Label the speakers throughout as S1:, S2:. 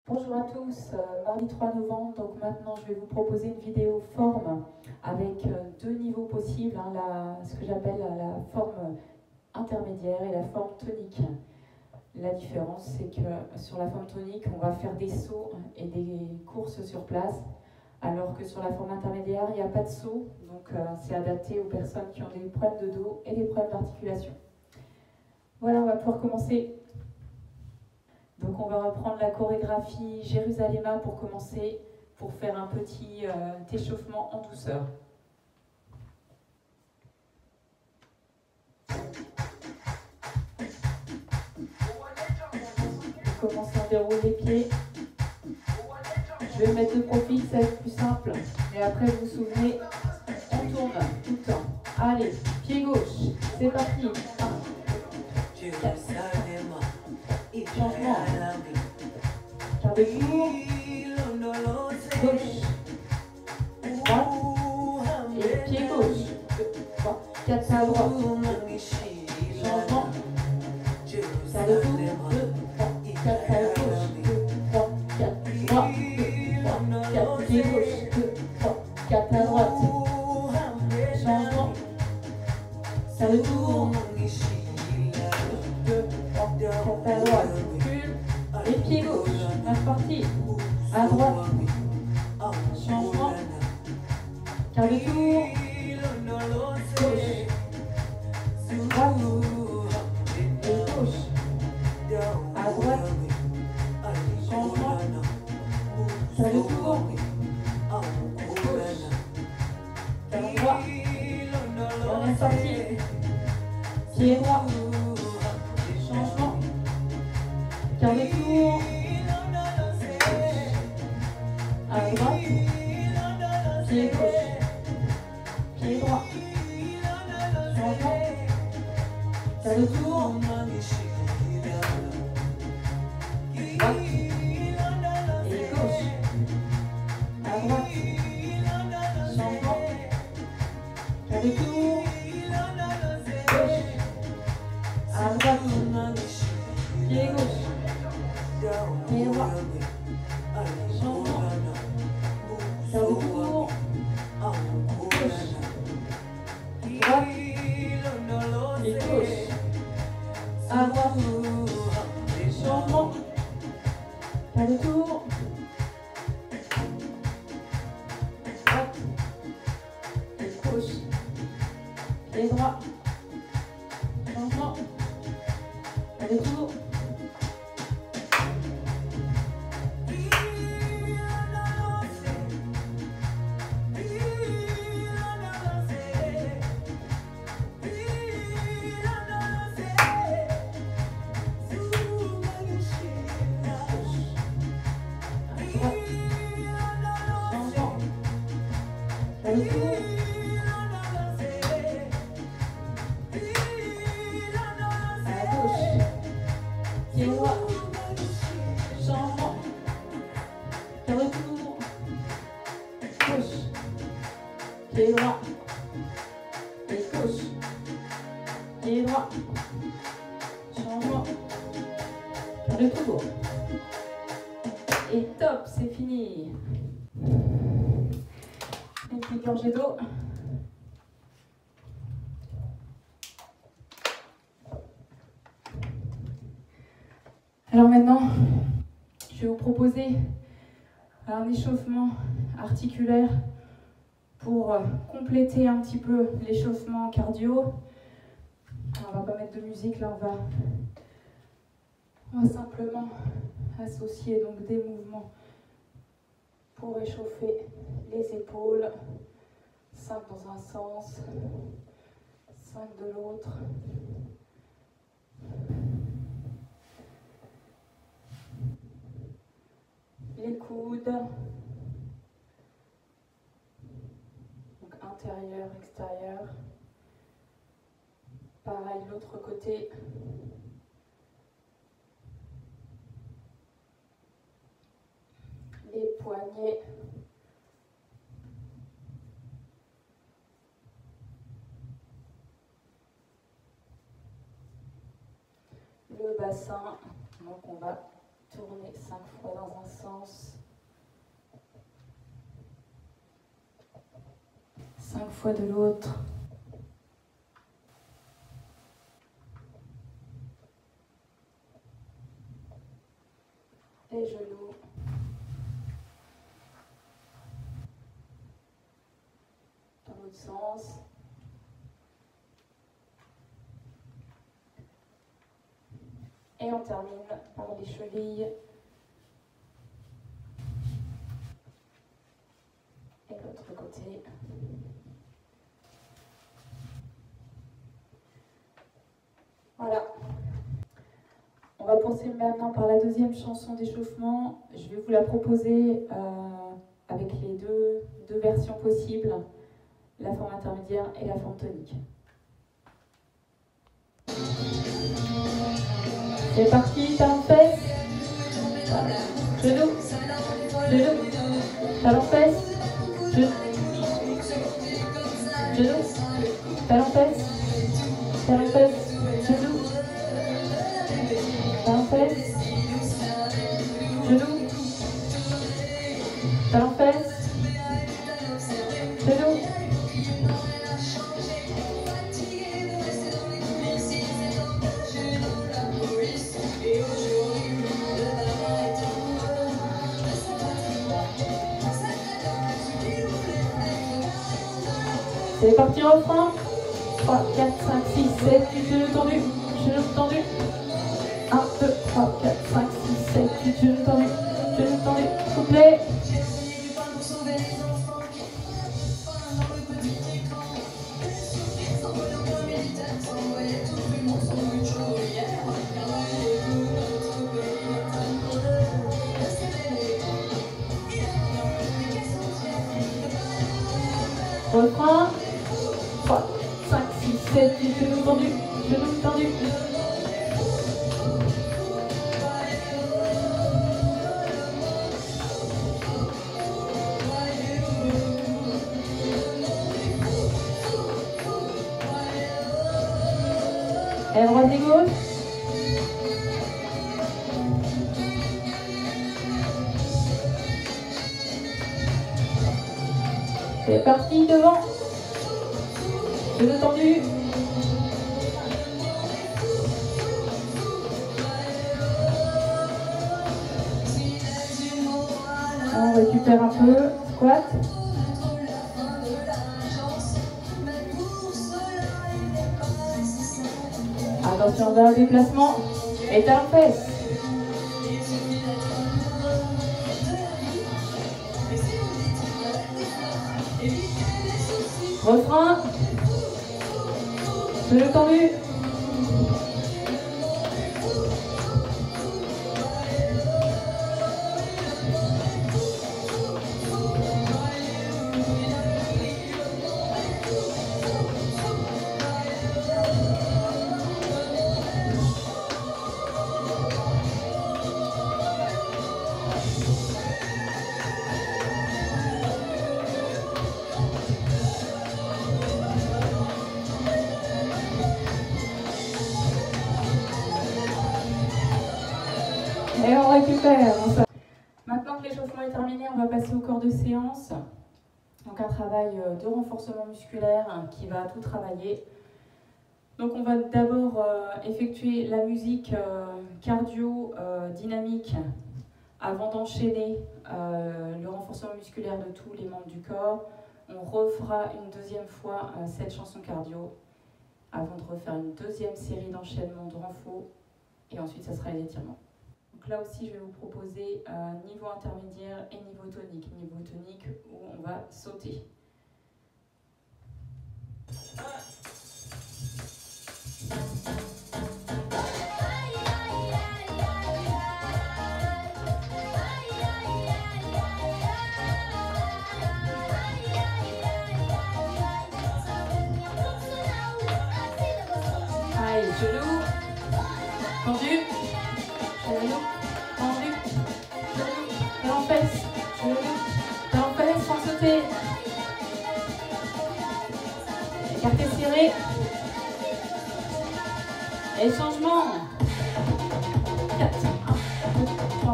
S1: Bonjour à tous, mardi 3 novembre, donc maintenant je vais vous proposer une vidéo forme avec deux niveaux possibles, ce que j'appelle la forme intermédiaire et la forme tonique. La différence c'est que sur la forme tonique on va faire des sauts et des courses sur place, alors que sur la forme intermédiaire il n'y a pas de saut, donc c'est adapté aux personnes qui ont des problèmes de dos et des problèmes d'articulation. Voilà, on va pouvoir commencer. Donc on va reprendre la chorégraphie Jérusalema pour commencer, pour faire un petit échauffement en douceur. On commence à dérouler les pieds. Je vais mettre de profil, ça va être plus simple. Mais après, vous vous souvenez, on tourne tout le temps. Allez, pied gauche, c'est parti. 1, 4, changement. Quart de tour, gauche, droite, et pied gauche, 2, 3, 4 à droite, changement, quart de tour, 2, 3, 4 à gauche, 2, 3, 4, droite, 2, 3, 4, pied gauche, 2, 3, 4 à droite, changement, quart de tour, 2, 3, 4 à droite, recule, et pied gauche, c'est parti, à droite, changement, quart de tour, gauche, droite, et gauche, à droite, changement, quart de tour, gauche, quart droit, on est parti, pied droit, changement, quart de tour, à droite, pied gauche, pied droit, changement, quart de tour, droite et gauche, à droite, changement, quart de tour, gauche, à droite, pied gauche, pied droit, changement, quart de tour, gauche, droite et gauche, à droite, changement, quart de tour, droite et gauche, pied droit, changement, quart de tour, pied droit et gauche, pied droit, changement, quart de tour. Et top, c'est fini. Une petite gorgée d'eau. Alors maintenant, je vais vous proposer un échauffement articulaire pour compléter un petit peu l'échauffement cardio. Alors, on va pas mettre de musique, là on va simplement associer donc des mouvements pour réchauffer les épaules. 5 dans un sens, 5 de l'autre. Les coudes. Donc intérieur, extérieur. Pareil, l'autre côté. Les poignets. Le bassin. Donc on va Tournez 5 fois dans un sens. 5 fois de l'autre. Les genoux. Dans l'autre sens. Et on termine par les chevilles. Et l'autre côté. Voilà. On va poursuivre maintenant par la deuxième chanson d'échauffement. Je vais vous la proposer avec les deux versions possibles, la forme intermédiaire et la forme tonique. C'est parti, talons fesses, genoux, genoux, talons fesses, genoux, talons fesses, genoux, talons fesses, genoux, talons fesses, genoux. C'est parti, refrain. 3, 4, 5, 6, 7, 8, genoux tendus, genoux tendus. 1, 2, 3, 4, 5, 6, 7, 8, genoux tendus, couplet. Refrain. 3, 5, 6, 7, 8, genoux tendus, genoux tendus. Et droite et gauche. C'est parti, devant. Genoux tendus. On récupère un peu. Squat. Attention dans le déplacement. Et talons fesses. Refrain. Genoux tendus. Et on récupère. Maintenant que l'échauffement est terminé, on va passer au corps de séance. Donc un travail de renforcement musculaire qui va tout travailler. Donc on va d'abord effectuer la musique cardio dynamique avant d'enchaîner le renforcement musculaire de tous les membres du corps. On refera une deuxième fois cette chanson cardio avant de refaire une deuxième série d'enchaînements de renfort et ensuite ça sera les étirements. Donc là aussi je vais vous proposer niveau intermédiaire et niveau tonique. Niveau tonique où on va sauter. Allez, genoux tendus, genoux tendus, genoux, talons fesses, sans sauter. Écarté serré. Et changement. 4, 1, 2, 3.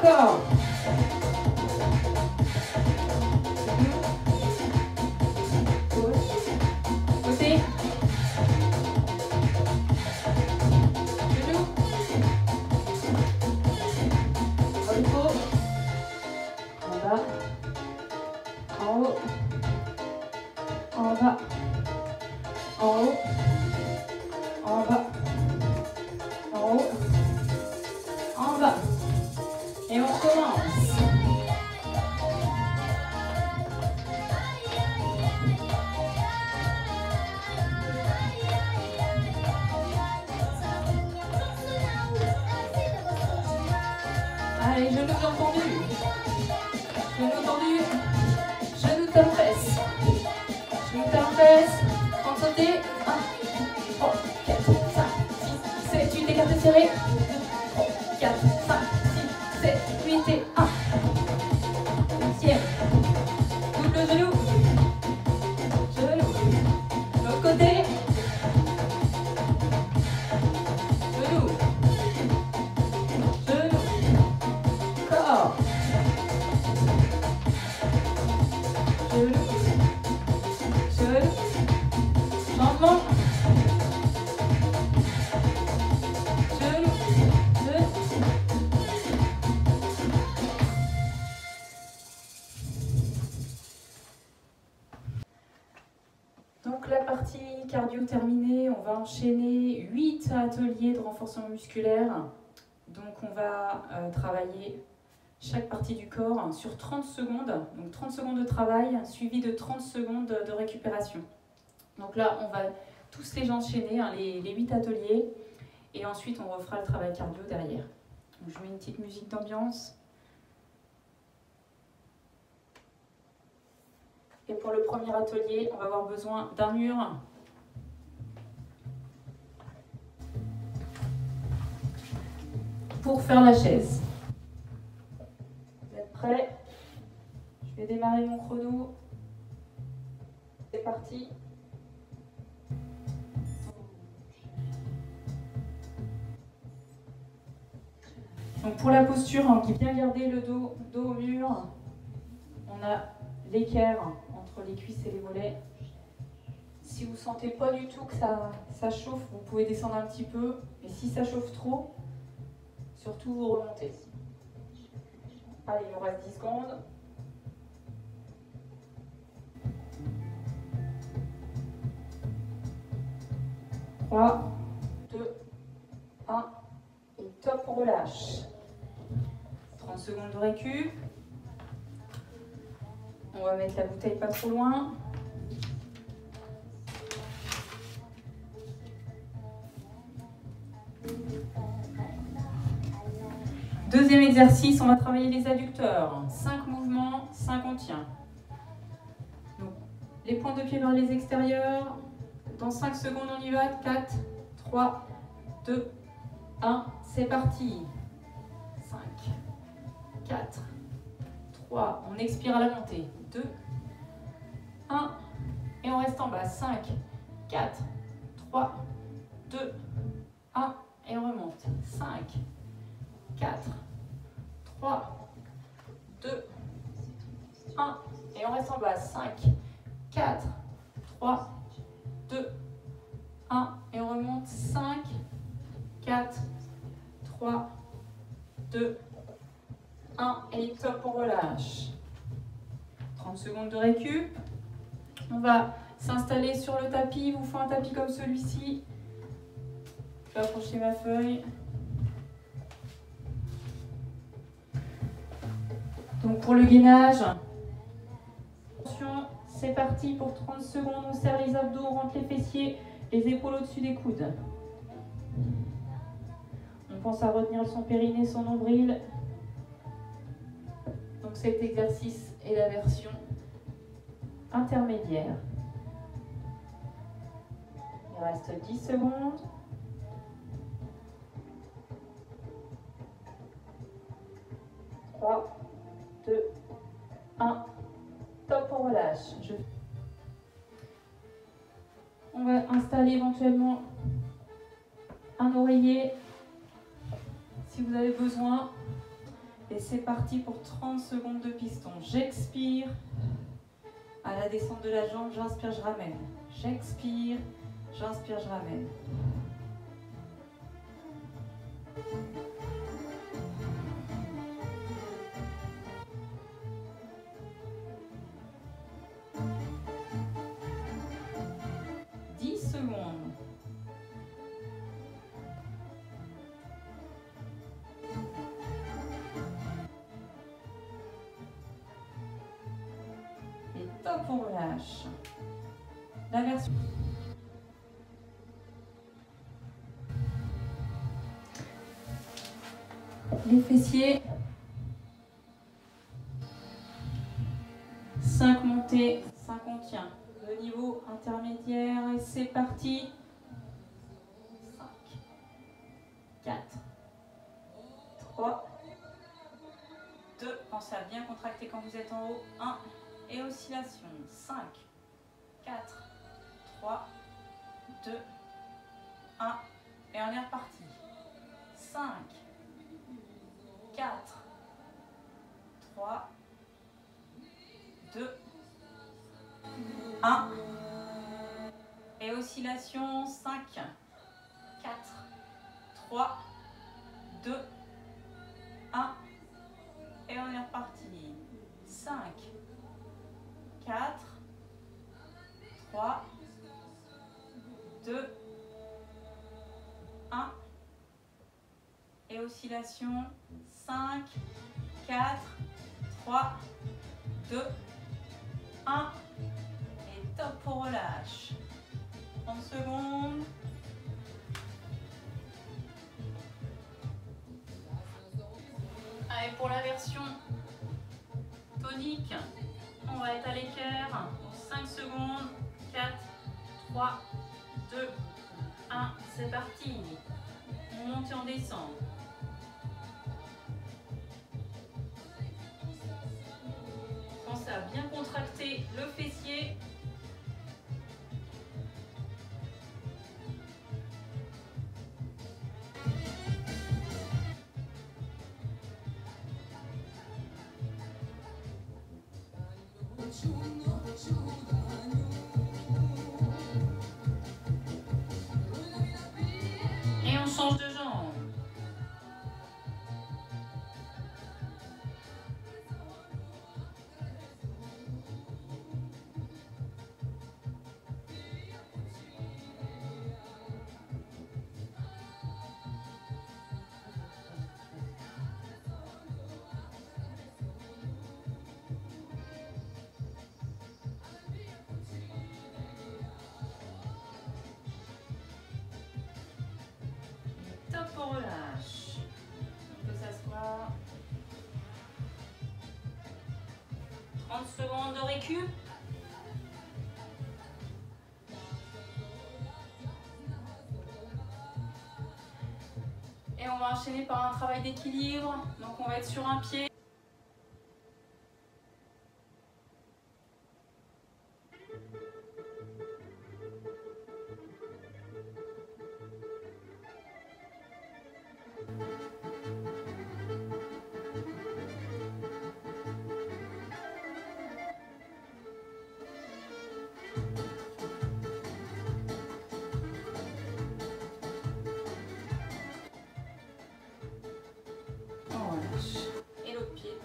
S1: Encore. Côté. Genou. Repos. En bas. En haut. En bas. En haut. En bas. En haut. En bas. Et on commence. Allez, genoux bien tendus. Genoux tendus. Genoux talons fesses. Genoux talons fesses. En sauter. 1, 3, 4, 5, 6, 7, 8. Écarté serré. 2, 3, 4, 5, 6, 7, 8 et 1. Deuxième. Double genou. Genou. L'autre côté. Genou. Genou. Corps. Genou. Genou. Changement. Genou. Genou. Donc la partie cardio terminée, on va enchaîner 8 ateliers de renforcement musculaire. Donc on va travailler chaque partie du corps sur 30 secondes. Donc 30 secondes de travail suivi de 30 secondes de récupération. Donc là, on va tous les enchaîner, hein, les 8 ateliers. Et ensuite, on refera le travail cardio derrière. Donc, je mets une petite musique d'ambiance. Et pour le premier atelier, on va avoir besoin d'un mur. Pour faire la chaise. Vous êtes prêts? Je vais démarrer mon chrono. C'est parti. Donc pour la posture, on dit bien garder le dos au mur. On a l'équerre entre les cuisses et les mollets. Si vous ne sentez pas du tout que ça chauffe, vous pouvez descendre un petit peu. Mais si ça chauffe trop, surtout vous remontez. Allez, il nous reste 10 secondes. Trois, 2, 1. Et top, on relâche. 30 secondes de récup. On va mettre la bouteille pas trop loin. Deuxième exercice, on va travailler les adducteurs. 5 mouvements, 5 on tient. Donc, les pointes de pied vers les extérieurs. Dans 5 secondes, on y va. 4, 3, 2, 1. C'est parti. 5, 4, 3. On expire à la montée. 2, 1. Et on reste en bas. 5, 4, 3, 2, 1. Et on remonte. 5, 4, 3, 2, 1. Et on reste en bas. 5, 4, 3, 2, 1. Et on remonte. 5, 4, 3, 2, 1. Et top, on relâche. 30 secondes de récup. On va s'installer sur le tapis. Il vous faut un tapis comme celui-ci. Je vais approcher ma feuille. Donc pour le gainage, attention, c'est parti pour 30 secondes. On serre les abdos, on rentre les fessiers, les épaules au-dessus des coudes. On pense à retenir son périnée, son nombril. Donc cet exercice est la version intermédiaire. Il reste 10 secondes. 3, 2, 1. Top, on relâche. On va installer éventuellement un oreiller si vous avez besoin.
S2: Et c'est parti pour 30 secondes de piston. J'expire. À la descente de la jambe, j'inspire, je ramène. J'expire, j'inspire, je ramène. Secondes. Et top, on relâche. La version. Les fessiers. 5 montées, 5 on tient. Le niveau intermédiaire et c'est parti. 5, 4, 3, 2. Pensez à bien contracter quand vous êtes en haut. 1 et oscillation. 5, 4, 3, 2, 1. Et on est reparti. 5, 4, 3, 2, 1. Et oscillation. 5, 4, 3, 2, 1. Et on est reparti. 5, 4, 3, 2, 1. Et oscillation. 5, 4, 3, 2, 1. Et top, on relâche. 30 secondes. Allez, pour la version tonique, on va être à l'équerre. 5 secondes. 4, 3, 2, 1. C'est parti. On monte et on descend. Pensez à bien contracter le fessier. Et on change de jambe. Top, on relâche. On peut s'asseoir. 30 secondes de récup. Et on va enchaîner par un travail d'équilibre. Donc on va être sur un pied. On relâche. Et l'autre pied.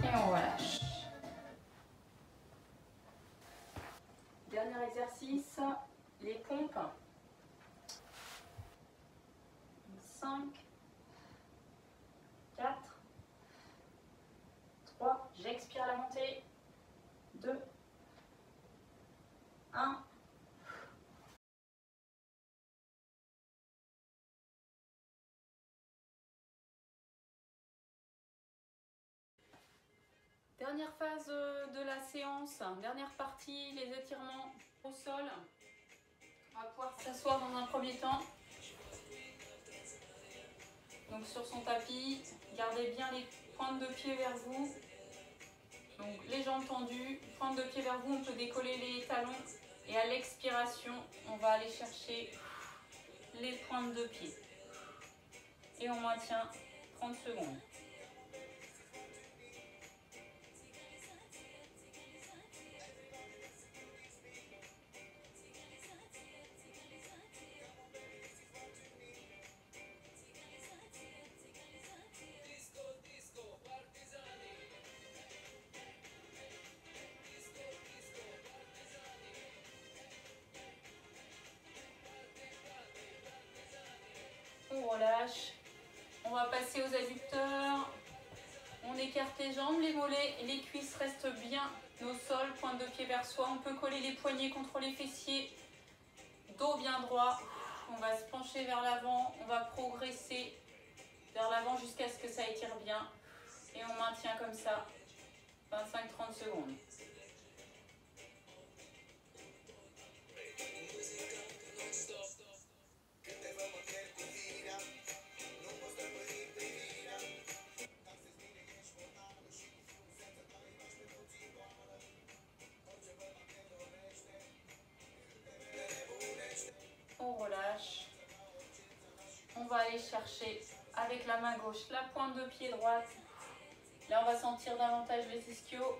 S2: Et on relâche. Dernier exercice, les pompes. 5, 4, 3, j'expire la montée. 2, 1. Dernière phase de la séance, dernière partie, les étirements au sol. On va pouvoir s'asseoir dans un premier temps. Donc sur son tapis, gardez bien les pointes de pied vers vous. Donc les jambes tendues, pointes de pied vers vous, on peut décoller les talons. Et à l'expiration, on va aller chercher les pointes de pied. Et on maintient 30 secondes. On relâche. On va passer aux adducteurs. On écarte les jambes, les mollets, les cuisses restent bien au sol, pointe de pied vers soi. On peut coller les poignets contre les fessiers, dos bien droit. On va se pencher vers l'avant, on va progresser vers l'avant jusqu'à ce que ça étire bien. Et on maintient comme ça 25-30 secondes. On relâche. On va aller chercher avec la main gauche la pointe de pied droite. Là, on va sentir davantage les ischios.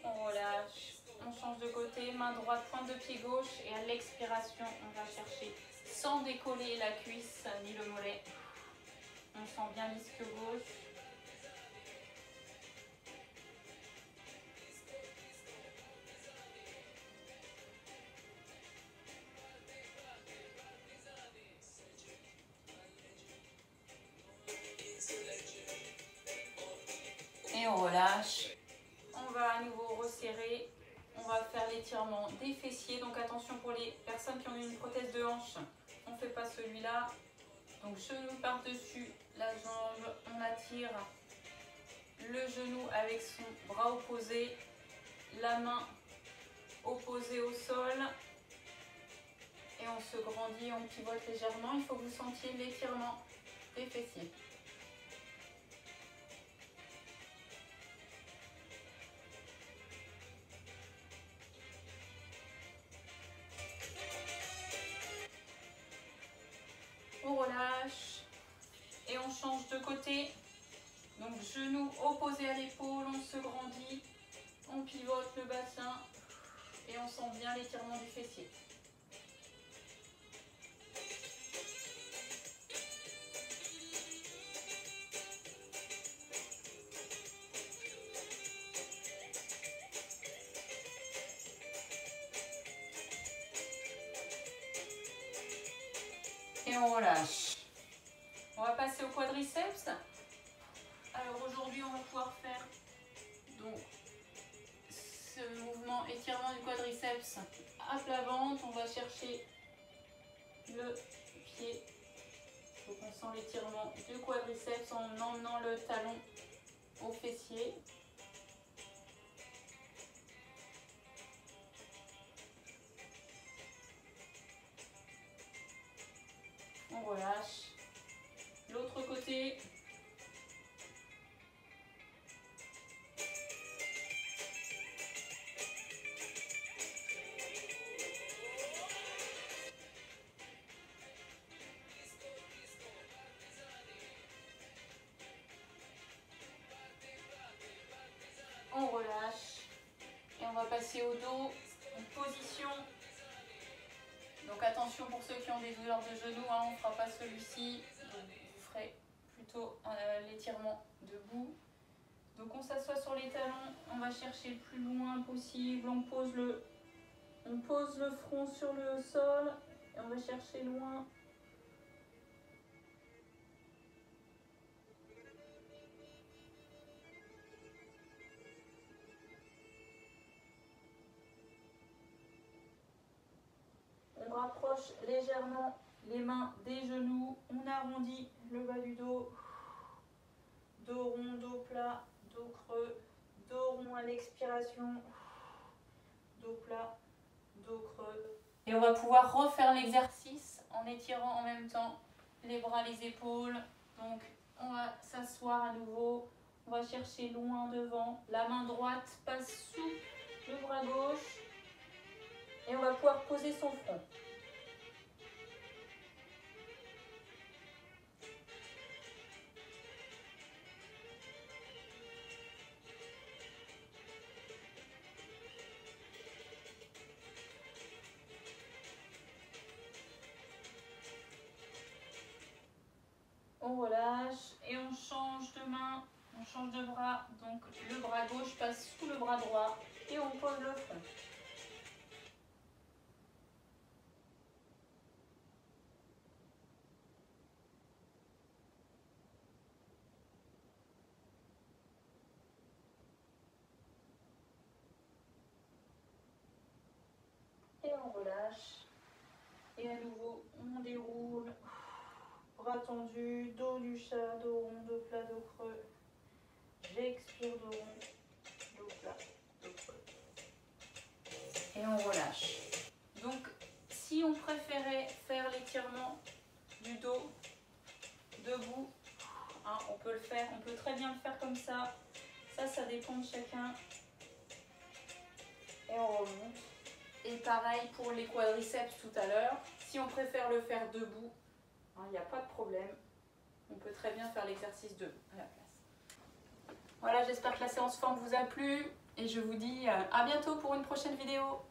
S2: On relâche. On change de côté, main droite, pointe de pied gauche. Et à l'expiration, on va chercher sans décoller la cuisse ni le mollet. On sent bien l'ischio gauche. Et on relâche. On va à nouveau resserrer. On va faire l'étirement des fessiers. Donc attention pour les personnes qui ont une prothèse de hanche. On ne fait pas celui-là. Donc genou par-dessus la jambe. On attire le genou avec son bras opposé. La main opposée au sol. Et on se grandit, on pivote légèrement. Il faut que vous sentiez l'étirement des fessiers. On relâche et on change de côté. Donc genou opposé à l'épaule, on se grandit, on pivote le bassin et on sent bien l'étirement du fessier. Et on relâche. On va passer au quadriceps. Alors aujourd'hui, on va pouvoir faire donc ce mouvement étirement du quadriceps à plat ventre. On va chercher le pied. Donc on sent l'étirement du quadriceps en emmenant le talon au fessier. On relâche. L'autre côté. On relâche. Et on va passer au dos. En position. Donc attention pour ceux qui ont des douleurs de genoux, hein, on ne fera pas celui-ci. Vous ferez plutôt l'étirement debout. Donc on s'assoit sur les talons, on va chercher le plus loin possible, on pose le front sur le sol et on va chercher loin. rapproche légèrement les mains des genoux. On arrondit le bas du dos. Dos rond, dos plat, dos creux. Dos rond à l'expiration. Dos plat, dos creux. Et on va pouvoir refaire l'exercice en étirant en même temps les bras, les épaules. Donc on va s'asseoir à nouveau. On va chercher loin devant. La main droite passe sous le bras gauche. Et on va pouvoir poser son front. On relâche et on change de main, on change de bras. Donc le bras gauche passe sous le bras droit et on pose le front. Et on relâche. Et à nouveau, on déroule. Bras tendus, dos du chat, dos rond, dos plat, dos creux. J'expire, dos rond, dos plat, dos creux. Et on relâche. Donc, si on préférait faire l'étirement du dos debout, hein, on peut le faire. On peut très bien le faire comme ça. Ça dépend de chacun. Et on remonte. Et pareil pour les quadriceps tout à l'heure. Si on préfère le faire debout, il n'y a pas de problème. On peut très bien faire l'exercice debout à la place. Voilà, j'espère que la séance forme vous a plu. Et je vous dis à bientôt pour une prochaine vidéo.